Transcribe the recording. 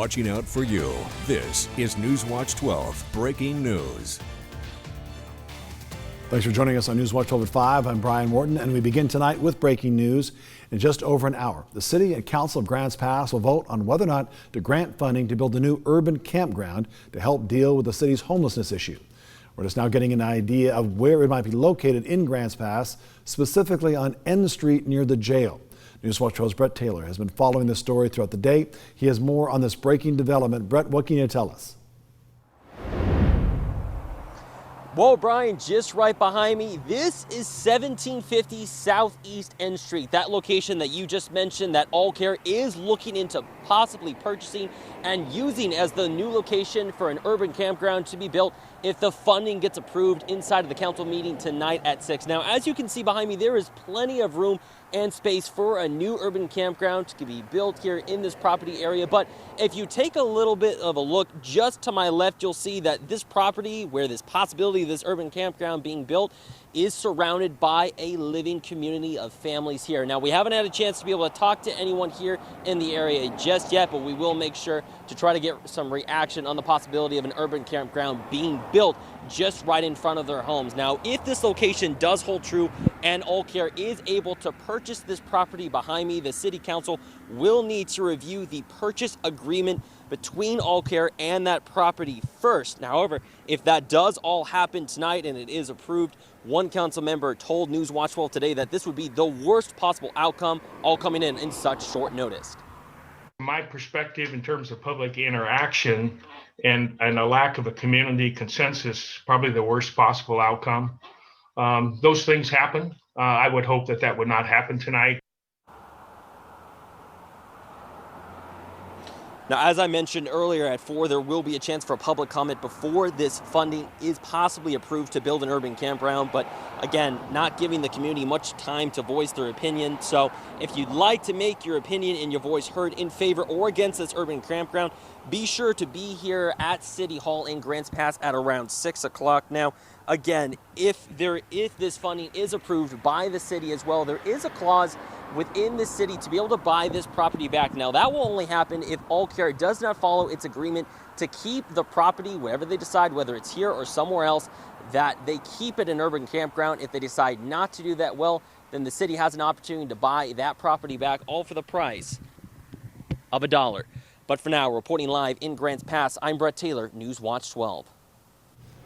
Watching out for you. This is Newswatch 12 Breaking News. Thanks for joining us on Newswatch 12 at 5. I'm Brian Morton, and we begin tonight with breaking news. In just over an hour, the City and Council of Grants Pass will vote on whether or not to grant funding to build a new urban campground to help deal with the city's homelessness issue. We're just now getting an idea of where it might be located in Grants Pass, specifically on N Street near the jail. Newswatch 12's Brett Taylor has been following this story throughout the day. He has more on this breaking development. Brett, what can you tell us? Well, Brian, just right behind me, this is 1750 Southeast N Street. That location that you just mentioned that AllCare is looking into possibly purchasing and using as the new location for an urban campground to be built if the funding gets approved inside of the council meeting tonight at 6. Now, as you can see behind me, there is plenty of room and space for a new urban campground to be built here in this property area. But if you take a little bit of a look just to my left, you'll see that this property, where this possibility of this urban campground being built, is surrounded by a living community of families here. Now, we haven't had a chance to be able to talk to anyone here in the area just yet, but we will make sure to try to get some reaction on the possibility of an urban campground being built just right in front of their homes. Now, if this location does hold true and AllCare is able to purchase this property behind me, the City Council will need to review the purchase agreement between AllCare and that property first. Now, however, if that does all happen tonight and it is approved, one council member told Newswatch 12 today that this would be the worst possible outcome, all coming in such short notice. From my perspective, in terms of public interaction and a lack of a community consensus, probably the worst possible outcome. Those things happen. I would hope that that would not happen tonight. Now, as I mentioned earlier at 4, there will be a chance for public comment before this funding is possibly approved to build an urban campground. But again, not giving the community much time to voice their opinion. So if you'd like to make your opinion and your voice heard in favor or against this urban campground, be sure to be here at City Hall in Grants Pass at around 6 o'clock. Now, again, if this funding is approved by the city as well, there is a clause within the city to be able to buy this property back. Now, that will only happen if AllCare does not follow its agreement to keep the property, wherever they decide, whether it's here or somewhere else, that they keep it an urban campground. If they decide not to do that, well, then the city has an opportunity to buy that property back, all for the price of $1. But for now, reporting live in Grants Pass, I'm Brett Taylor, Newswatch 12.